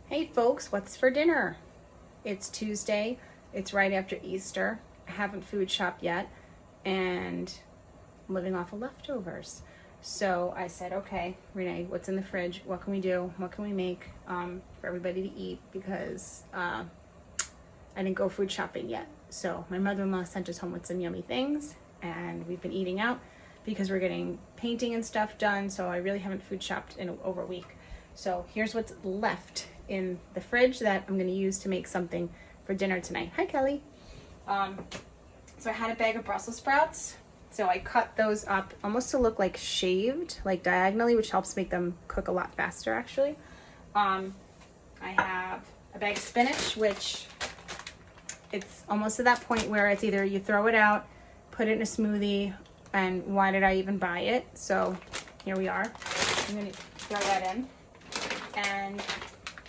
Hey folks, what's for dinner? It's Tuesday. It's right after Easter. I haven't food shopped yet and I'm living off of leftovers. So I said, okay, Renee, what's in the fridge? What can we do? What can we make for everybody to eat? Because I didn't go food shopping yet. So my mother-in-law sent us home with some yummy things and we've been eating out because we're getting painting and stuff done. So I really haven't food shopped in over a week. So here's what's left in the fridge that I'm going to use to make something for dinner tonight. Hi, Kelly. So I had a bag of Brussels sprouts. So I cut those up almost to look like shaved, like diagonally, which helps make them cook a lot faster, actually. I have a bag of spinach, which it's almost to that point where it's either you throw it out, put it in a smoothie, and why did I even buy it? So here we are. I'm going to throw that in. And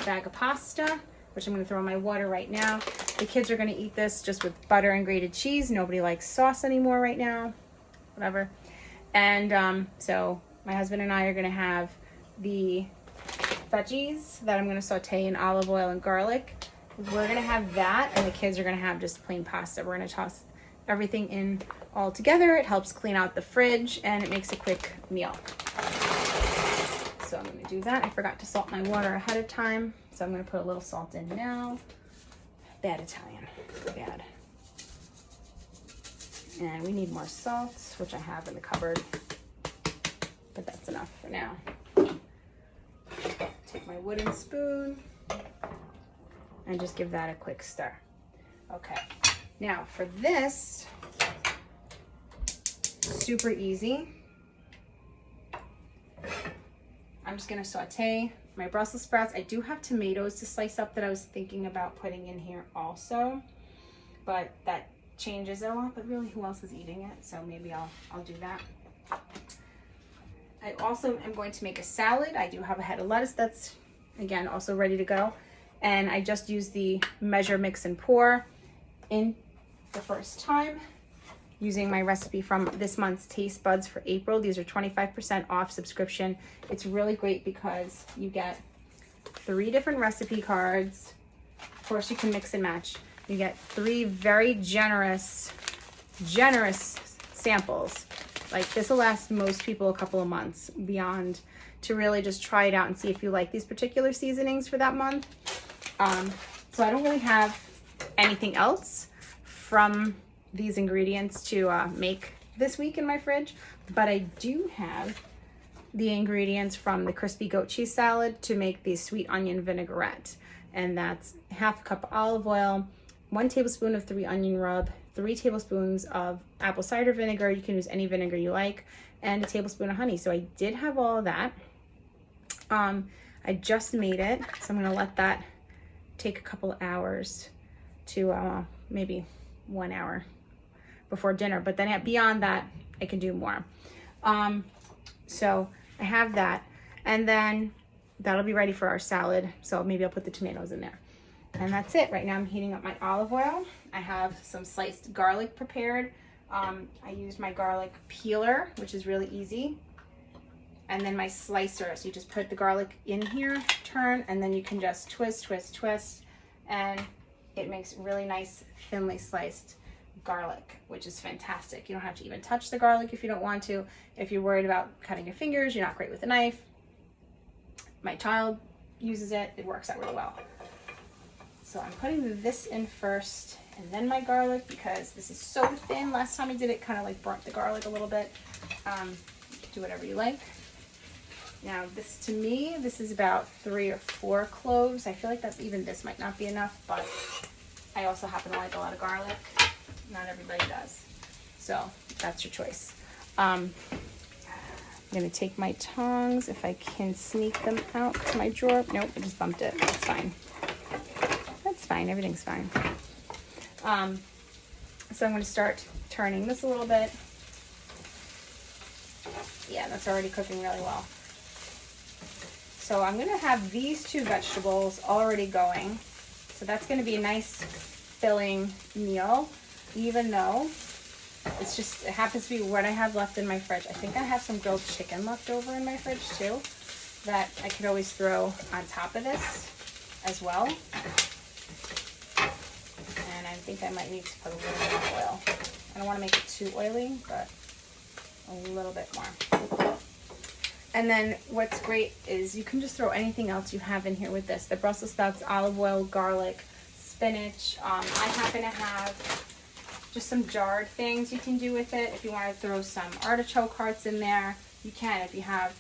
a bag of pasta, which I'm going to throw in my water right now. The kids are going to eat this just with butter and grated cheese. Nobody likes sauce anymore right now. Whatever. And so my husband and I are going to have the veggies that I'm going to saute in olive oil and garlic. We're going to have that, and the kids are going to have just plain pasta. We're going to toss everything in all together. It helps clean out the fridge, and it makes a quick meal. So I'm going to do that. I forgot to salt my water ahead of time, so I'm going to put a little salt in now. Bad Italian. Bad. And we need more salt, which I have in the cupboard, but that's enough for now. Take my wooden spoon and just give that a quick stir. Okay, now for this, super easy. I'm just gonna saute my Brussels sprouts. I do have tomatoes to slice up that I was thinking about putting in here also, but that changes it a lot, but really who else is eating it? So maybe I'll do that. I also am going to make a salad. I do have a head of lettuce that's, again, also ready to go. And I just used the measure, mix, and pour in the first time, using my recipe from this month's Taste Buds for April. These are 25% off subscription. It's really great because you get 3 different recipe cards. Of course, you can mix and match. You get 3 very generous samples. Like this will last most people a couple of months beyond, to really just try it out and see if you like these particular seasonings for that month. So I don't really have anything else from these ingredients to make this week in my fridge, but I do have the ingredients from the crispy goat cheese salad to make the sweet onion vinaigrette, and that's half a cup olive oil, 1 tablespoon of 3 onion rub, 3 tablespoons of apple cider vinegar, you can use any vinegar you like, and a tablespoon of honey. So I did have all of that. I just made it, so I'm going to let that take a couple of hours to maybe 1 hour before dinner, but then beyond that I can do more. So I have that, and then that'll be ready for our salad, so maybe I'll put the tomatoes in there, and that's it. Right now I'm heating up my olive oil. I have some sliced garlic prepared. I used my garlic peeler, which is really easy, and then my slicer. So you just put the garlic in here, turn, and then you can just twist, and it makes really nice thinly sliced garlic, which is fantastic. You don't have to even touch the garlic if you don't want to. If you're worried about cutting your fingers, you're not great with a knife. My child uses it. It works out really well. So I'm putting this in first and then my garlic because this is so thin. Last time I did it, kind of like burnt the garlic a little bit. Do whatever you like. Now this, to me, this is about 3 or 4 cloves. I feel like that's, even this might not be enough, but I also happen to like a lot of garlic. Not everybody does. So that's your choice. I'm gonna take my tongs, if I can sneak them out to my drawer. Nope, I just bumped it. That's fine. That's fine, everything's fine. So I'm gonna start turning this a little bit. Yeah, that's already cooking really well. So I'm gonna have these 2 vegetables already going. So that's gonna be a nice filling meal, even though it's just, it happens to be what I have left in my fridge. I think I have some grilled chicken left over in my fridge too that I could always throw on top of this. as well. And I think I might need to put a little bit of oil. I don't want to make it too oily, but a little bit more. And then what's great is you can just throw anything else you have in here with this. The Brussels sprouts, olive oil, garlic, spinach. I happen to have just some jarred things you can do with it. If you want to throw some artichoke hearts in there, you can. If you have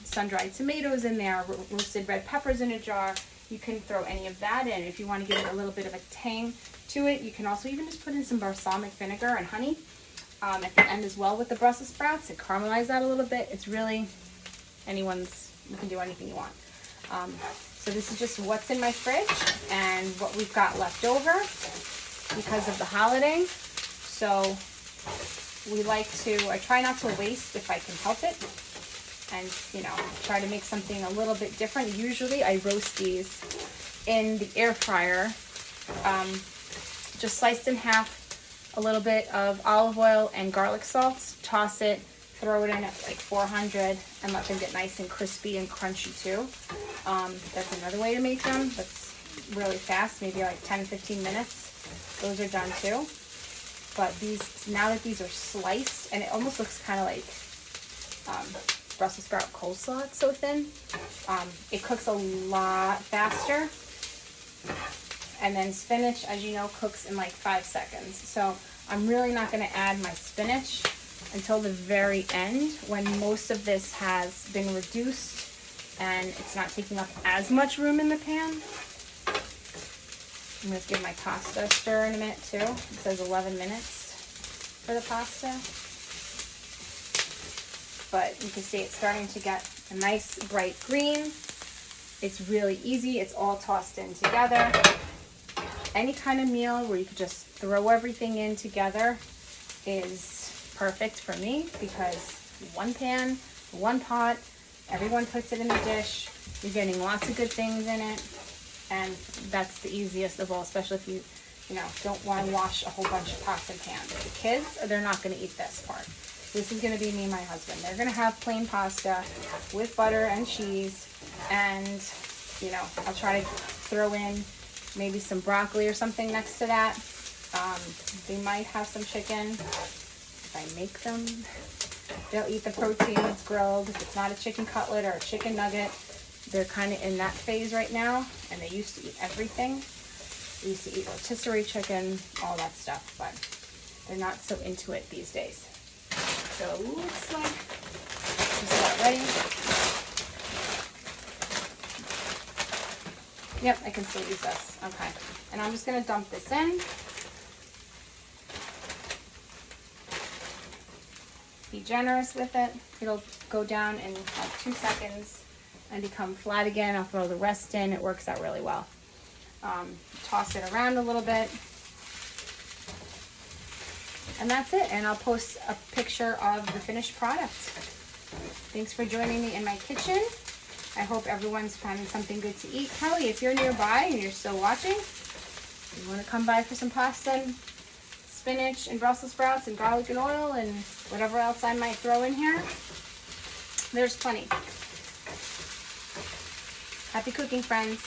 sun-dried tomatoes in there, roasted red peppers in a jar, you can throw any of that in. If you want to give it a little bit of a tang to it, you can also even just put in some balsamic vinegar and honey at the end as well with the Brussels sprouts and caramelize that a little bit. It's really you can do anything you want. So this is just what's in my fridge and what we've got left over because of the holiday. So I try not to waste if I can help it, and try to make something a little bit different. Usually I roast these in the air fryer, just sliced in half, a little bit of olive oil and garlic salt, toss it, throw it in at like 400 and let them get nice and crispy and crunchy too. That's another way to make them. That's really fast, maybe like 10-15 minutes. Those are done too. But now that these are sliced, and it almost looks kind of like Brussels sprout coleslaw, it's so thin. It cooks a lot faster. And then spinach, as you know, cooks in like 5 seconds. So I'm really not going to add my spinach until the very end, when most of this has been reduced and it's not taking up as much room in the pan. I'm going to give my pasta a stir in a minute too. It says 11 minutes for the pasta. But you can see it's starting to get a nice bright green. It's really easy. It's all tossed in together. Any kind of meal where you could just throw everything in together is perfect for me, because one pan, one pot, everyone puts it in the dish. You're getting lots of good things in it, and that's the easiest of all, especially if you don't want to wash a whole bunch of pots and pans. The kids, they're not going to eat this part. This is going to be me and my husband. They're going to have plain pasta with butter and cheese, and I'll try to throw in maybe some broccoli or something next to that. They might have some chicken. If I make them, they'll eat the protein. It's grilled. If it's not a chicken cutlet or a chicken nugget, they're kind of in that phase right now, and they used to eat everything. They used to eat rotisserie chicken, all that stuff, but they're not so into it these days. So it looks like this is about ready. Yep, I can still use this. Okay, and I'm just going to dump this in. Be generous with it. It'll go down in like 2 seconds and become flat again. I'll throw the rest in. It works out really well. Toss it around a little bit. And that's it. And I'll post a picture of the finished product. Thanks for joining me in my kitchen. I hope everyone's finding something good to eat. Kelly, if you're nearby and you're still watching, you want to come by for some pasta and spinach and Brussels sprouts and garlic and oil and whatever else I might throw in here, there's plenty. Happy cooking, friends.